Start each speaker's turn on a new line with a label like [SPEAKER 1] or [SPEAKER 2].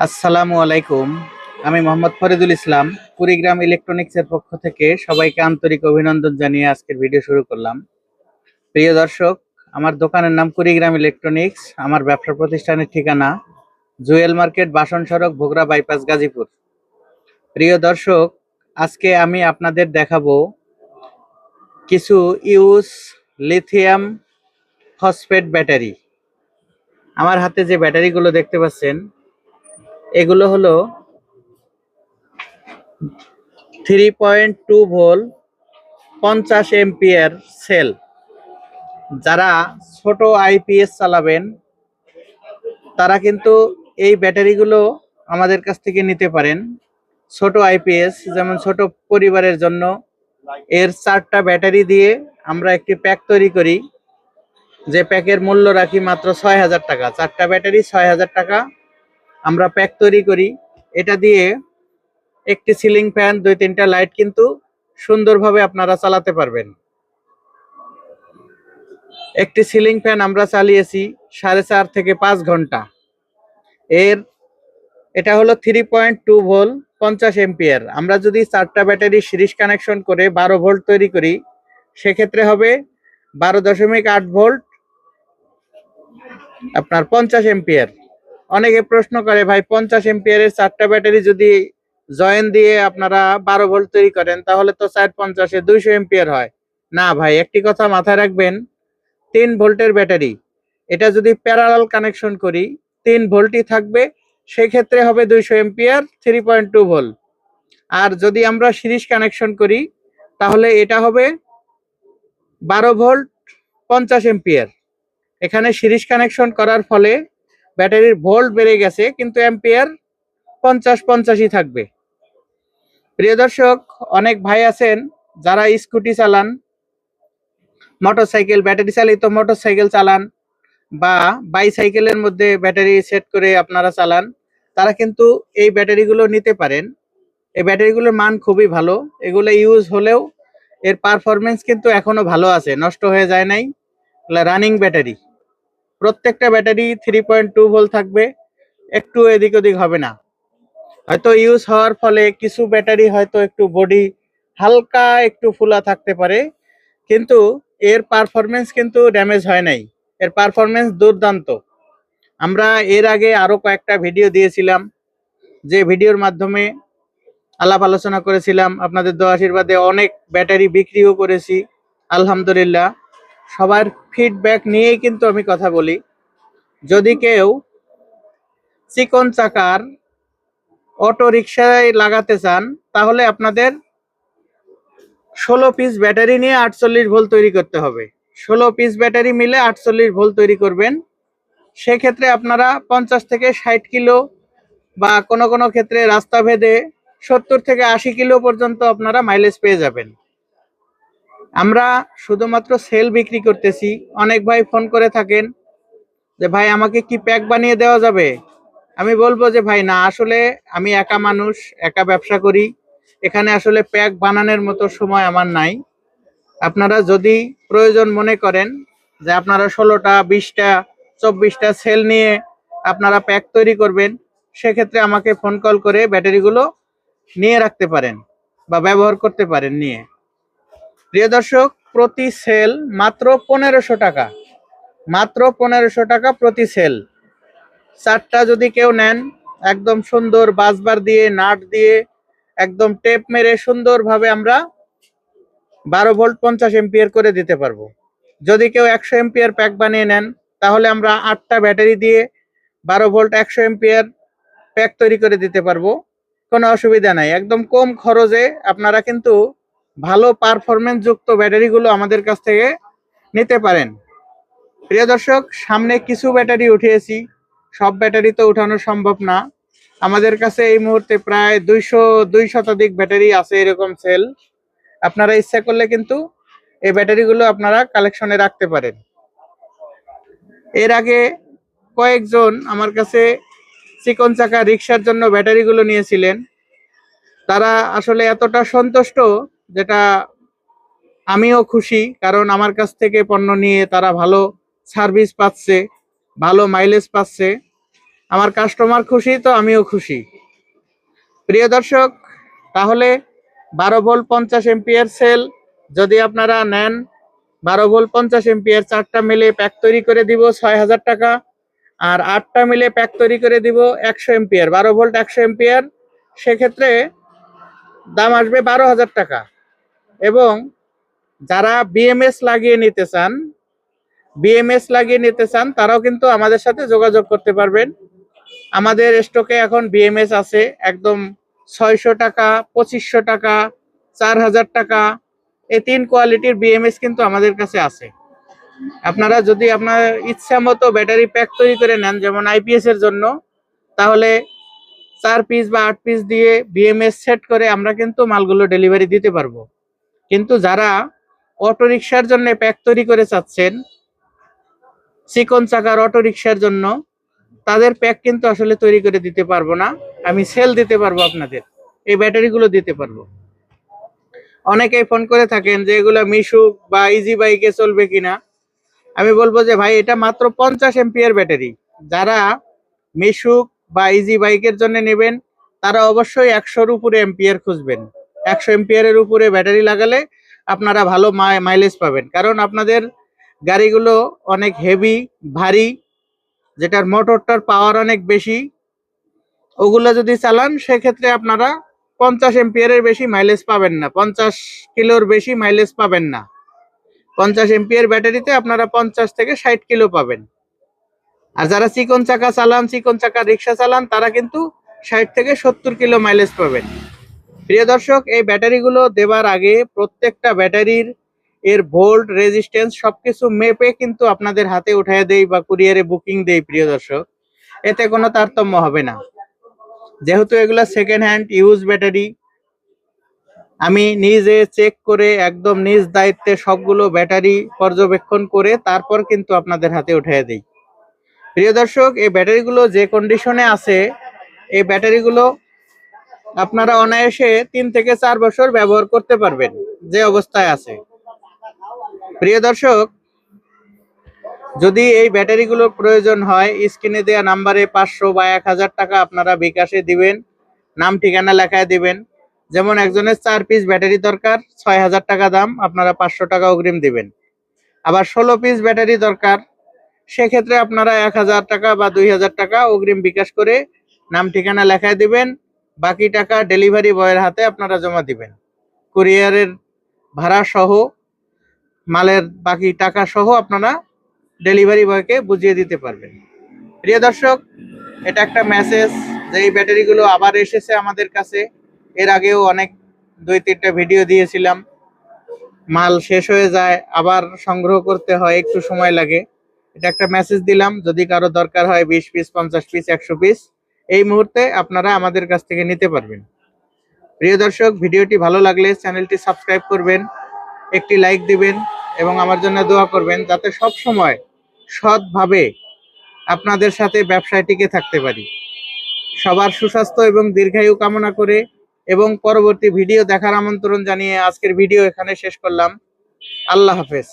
[SPEAKER 1] আসসালামু আলাইকুম। আমি মোহাম্মদ ফরিদুল ইসলাম, কুড়িগ্রাম ইলেকট্রনিক্সের পক্ষ থেকে সবাইকে আন্তরিক অভিনন্দন জানিয়ে আজকের ভিডিও শুরু করলাম। প্রিয় দর্শক, আমার দোকানের নাম কুড়িগ্রাম ইলেকট্রনিক্স। আমার ব্যবসা প্রতিষ্ঠানের ঠিকানা জুয়েল মার্কেট, বাসন সড়ক, ভোগড়া বাইপাস, গাজীপুর। প্রিয় দর্শক, আজকে আমি আপনাদের দেখাবো কিছু ইউজ লিথিয়াম ফসফেট ব্যাটারি। আমার হাতে যে ব্যাটারিগুলো দেখতে পাচ্ছেন, এগুলো হলো 3.2 ভোল্ট 50 এম্পিয়ার সেল। যারা ছোট আইপিএস চালাবেন তারা কিন্তু এই ব্যাটারিগুলো আমাদের কাছ থেকে নিতে পারেন। ছোট আইপিএস, যেমন ছোট পরিবারের জন্য এর 4টা ব্যাটারি দিয়ে আমরা একটি প্যাক তৈরি করি, যে প্যাকের মূল্য রাখি মাত্র 6000 টাকা। 4টা ব্যাটারি 6000 টাকা আমরা প্যাক তৈরি করি। এটা দিয়ে একটি সিলিং ফ্যান, 2-3টা লাইট কিন্তু সুন্দরভাবে আপনারা চালাতে পারবেন। একটি সিলিং ফ্যান আমরা চালিয়েছি 4.5 থেকে 5 ঘন্টা। এটা হলো 3.2 ভোল্ট 50 এম্পিয়ার। আমরা যদি 4টা ব্যাটারি সিরিজ কানেকশন করে 12 ভোল্ট তৈরি করি, সেক্ষেত্রে হবে 12.8 ভোল্ট আপনার 50 এম্পিয়ার। অনেকে প্রশ্ন করে, ভাই 50 এম্পিয়ারের 4টা ব্যাটারি যদি জয়েন দিয়ে আপনারা 12 ভোল্ট তৈরি করেন, তাহলে তো 4×50 200 এম্পিয়ার হয়। না ভাই, একটি কথা মাথায় রাখবেন, 3 ভোল্টের ব্যাটারি, এটা যদি প্যারালাল কানেকশন করি 3 ভোল্টই থাকবে, সেক্ষেত্রে হবে 200 এম্পিয়ার 3.2 ভোল্ট। আর যদি আমরা সিরিজ কানেকশন করি তাহলে এটা হবে 12 ভোল্ট 50 এম্পিয়ার। এখানে সিরিজ কানেকশন করার ফলে ব্যাটারির ভোল্ট বেড়ে গেছে, কিন্তু এম্পিয়ার 50-50ই থাকবে। প্রিয় দর্শক, অনেক ভাই আছেন যারা স্কুটি চালান, মোটরসাইকেল, ব্যাটারি চালিত মোটরসাইকেল চালান, বা বাইসাইকেলের মধ্যে ব্যাটারি সেট করে আপনারা চালান, তারা কিন্তু এই ব্যাটারিগুলো নিতে পারেন। এই ব্যাটারিগুলোর মান খুবই ভালো। এগুলো ইউজ হলেও এর পারফরমেন্স কিন্তু এখনো ভালো আছে, নষ্ট হয়ে যায় নাই। রানিং ব্যাটারি, প্রত্যেকটা ব্যাটারি 3.2 ভোল্ট থাকবে, একটু এদিক ওদিক হবে না। হয়তো ইউজ হওয়ার ফলে কিছু ব্যাটারি হয়তো একটু বডি হালকা একটু ফুলা থাকতে পারে, কিন্তু এর পারফরমেন্স কিন্তু ড্যামেজ হয় নাই। এর পারফরমেন্স দুর্দান্ত। আমরা এর আগে আরো কয়েকটা ভিডিও দিয়েছিলাম, যে ভিডিওর মাধ্যমে আলাপ আলোচনা করেছিলাম। আপনাদের দোয়া আশীর্বাদে অনেক ব্যাটারি বিক্রিও করেছি, আলহামদুলিল্লাহ। সবার ফিডব্যাক নিয়েই কিন্তু আমি কথা বলি। যদি কেউ চিকন চাকার অটো রিক্সায় লাগাতে চান, তাহলে আপনাদের 16 পিস ব্যাটারি নিয়ে 48 ভোল্ট তৈরি করতে হবে। 16 পিস ব্যাটারি মিলে 48 ভোল্ট তৈরি করবেন। সেক্ষেত্রে আপনারা 50 থেকে 60 কিলো, বা কোনো কোনো ক্ষেত্রে রাস্তা ভেদে 70 থেকে 80 কিলো পর্যন্ত আপনারা মাইলেজ পেয়ে যাবেন। আমরা শুধুমাত্র সেল বিক্রি করতেছি। অনেক ভাই ফোন করে থাকেন যে, ভাই আমাকে কি প্যাক বানিয়ে দেওয়া যাবে? আমি বলবো যে, ভাই না, আসলে আমি একা মানুষ, একা ব্যবসা করি, এখানে আসলে প্যাক বানানোর মতো সময় আমার নাই। আপনারা যদি প্রয়োজন মনে করেন যে আপনারা 16টা, 20টা, 24টা সেল নিয়ে আপনারা প্যাক তৈরি করবেন, সেক্ষেত্রে আমাকে ফোন কল করে ব্যাটারিগুলো নিয়ে রাখতে পারেন বা ব্যবহার করতে পারেন নিয়ে। প্রিয় দর্শক, প্রতি সেল মাত্র 1500 টাকা, মাত্র 1500 টাকা প্রতি সেল। 4টা যদি কেউ নেন, একদম সুন্দর বাসবার দিয়ে, নাট দিয়ে, একদম টেপ মেরে সুন্দরভাবে আমরা 12 ভোল্ট 50 এম্পিয়ার করে দিতে পারবো। যদি কেউ 100 এম্পিয়ার প্যাক বানিয়ে নেন, তাহলে আমরা 8টা ব্যাটারি দিয়ে 12 ভোল্ট 100 এম্পিয়ার প্যাক তৈরি করে দিতে পারবো। কোনো অসুবিধা নাই। একদম কম খরচে আপনারা কিন্তু ভালো পারফরমেন্স যুক্ত ব্যাটারিগুলো আমাদের কাছ থেকে নিতে পারেন। প্রিয় দর্শক, সামনে কিছু ব্যাটারি উঠিয়েছি, সব ব্যাটারি তো উঠানো সম্ভব না। আমাদের কাছে এই মুহূর্তে প্রায় 200 শতাধিক ব্যাটারি আছে এরকম সেল। আপনারা ইচ্ছা করলে কিন্তু এই ব্যাটারিগুলো আপনারা কালেকশনে রাখতে পারেন। এর আগে কয়েকজন আমার কাছে চিকন চাকা রিক্সার জন্য ব্যাটারিগুলো নিয়েছিলেন। তারা আসলে এতটা সন্তুষ্ট, যেটা আমিও খুশি, কারণ আমার কাছ থেকে পণ্য নিয়ে তারা ভালো সার্ভিস পাচ্ছে, ভালো মাইলেজ পাচ্ছে। আমার কাস্টমার খুশি তো আমিও খুশি। প্রিয় দর্শক, তাহলে 12 ভোল্ট 50 এম্পিয়ার সেল যদি আপনারা নেন, 12 ভোল্ট 50 এম্পিয়ার 4টা মিলে প্যাক তৈরি করে দিব 6,000 টাকা। আর 8টা মিলে প্যাক তৈরি করে দিব 100 এম্পিয়ার, 12 ভোল্ট 100 এম্পিয়ার, সেক্ষেত্রে দাম আসবে 12,000 টাকা। এবং যারা বিএমএস লাগিয়ে নিতে চান তারাও কিন্তু আমাদের সাথে যোগাযোগ করতে পারবেন। আমাদের স্টকে এখন বিএমএস আছে একদম 600 টাকা, 2500 টাকা, 4,000 টাকা, এই 3 কোয়ালিটির বিএমএস কিন্তু আমাদের কাছে আছে। আপনারা যদি আপনার ইচ্ছা মতো ব্যাটারি প্যাক তৈরি করে নেন, যেমন আইপিএস এর জন্য, তাহলে 4 পিস বা 8 পিস দিয়ে বিএমএস সেট করে আমরা কিন্তু মালগুলো ডেলিভারি দিতে পারবো। কিন্তু যারা অটোরিকশার জন্য প্যাক তৈরি করে চাচ্ছেন, চিকন চাকার অটোরিকশার জন্য, তাদের প্যাক কিন্তু আসলে তৈরি করে দিতে পারবো না। আমি সেল দিতে পারবো, আপনাদের এই ব্যাটারিগুলো দিতে পারবো। অনেকেই ফোন করে থাকেন যে এগুলো মিশুক বা ইজি বাইকে চলবে কিনা। আমি বলবো যে ভাই, এটা মাত্র 50 এম্পিয়ার ব্যাটারি। যারা মিশুক বা ইজি বাইকের জন্য নেবেন তারা অবশ্যই 100-র উপরে এম্পিয়ার খুঁজবেন। 100 এম্পিয়ারের উপরে ব্যাটারি লাগালে আপনারা ভালো মাইলেজ পাবেন, কারণ আপনাদের গাড়িগুলো অনেক হেভি, ভারী, যেটার মোটরটার পাওয়ার অনেক বেশি। ওগুলো যদি চালান সেক্ষেত্রে আপনারা 50 এম্পিয়ারের বেশি মাইলেজ পাবেন না, 50 কিলোর বেশি মাইলেজ পাবেন না। 50 এম্পিয়ার ব্যাটারিতে আপনারা 50 থেকে 60 কিলো পাবেন। আর যারা চিকন চাকা রিক্সা চালান তারা কিন্তু 60 থেকে 70 কিলো মাইলেজ পাবেন। প্রিয় দর্শক, এই ব্যাটারিগুলো দেবার আগে প্রত্যেকটা ব্যাটারির এর ভোল্ট, রেজিস্ট্যান্স সবকিছু মেপে কিন্তু আপনাদের হাতে উঠায় দেই বা কুরিয়ারে বুকিং দেই। প্রিয় দর্শক, এতে কোনো তারতম্য হবে না, যেহেতু এগুলা সেকেন্ড হ্যান্ড ইউজ ব্যাটারি। আমি নিজে চেক করে একদম নিজ দায়িত্বে সবগুলো ব্যাটারি পর্যবেক্ষণ করে তারপর কিন্তু আপনাদের হাতে উঠিয়ে দেই। প্রিয় দর্শক, এই ব্যাটারিগুলো যে কন্ডিশনে আছে, এই ব্যাটারিগুলো আপনারা অনায়াসে 3 থেকে 4 বছর ব্যবহার করতে পারবেন যে অবস্থায় আছে। প্রিয় দর্শক, যদি এই ব্যাটারিগুলোর প্রয়োজন হয়, স্ক্রিনে দেওয়া নাম্বারে 500 বা 1000 টাকা আপনারা বিকাশে দিবেন, নাম ঠিকানা লেখায় দিবেন। যেমন একজনের 4 পিস ব্যাটারি দরকার, 6,000 টাকা দাম, আপনারা 500 টাকা অগ্রিম দিবেন। আবার 16 পিস ব্যাটারি দরকার, সেক্ষেত্রে আপনারা 1000 টাকা বা 2000 টাকা অগ্রিম বিকাশ করে নাম ঠিকানা লেখায় দিবেন। বাকি টাকা ডেলিভারি বয়ের হাতে আপনারা জমা দিবেন। কুরিয়ারের ভাড়া সহ, মালের বাকি টাকা সহ আপনারা ডেলিভারি বয়কে বুঝিয়ে দিতে পারবেন। প্রিয় দর্শক, এটা একটা মেসেজ যে এই ব্যাটারিগুলো আবার এসেছে আমাদের কাছে। এর আগেও অনেক 2-3টা ভিডিও দিয়েছিলাম, মাল শেষ হয়ে যায়, আবার সংগ্রহ করতে হয়, একটু সময় লাগে। এটা একটা মেসেজ দিলাম, যদি কারো দরকার হয় 20 পিস, 50 পিস, 100 পিস, এই মুহূর্তে আপনারা আমাদের কাছ থেকে নিতে পারবেন। প্রিয় দর্শক, ভিডিওটি ভালো লাগলে চ্যানেলটি সাবস্ক্রাইব করবেন, একটি লাইক দিবেন এবং আমার জন্য দোয়া করবেন, যাতে সব সময় সৎভাবে আপনাদের সাথে ব্যবসায় টিকে থাকতে পারি। সবার সুস্বাস্থ্য এবং দীর্ঘায়ু কামনা করে এবং পরবর্তী ভিডিও দেখার আমন্ত্রণ জানিয়ে আজকের ভিডিও এখানে শেষ করলাম। আল্লাহ হাফেজ।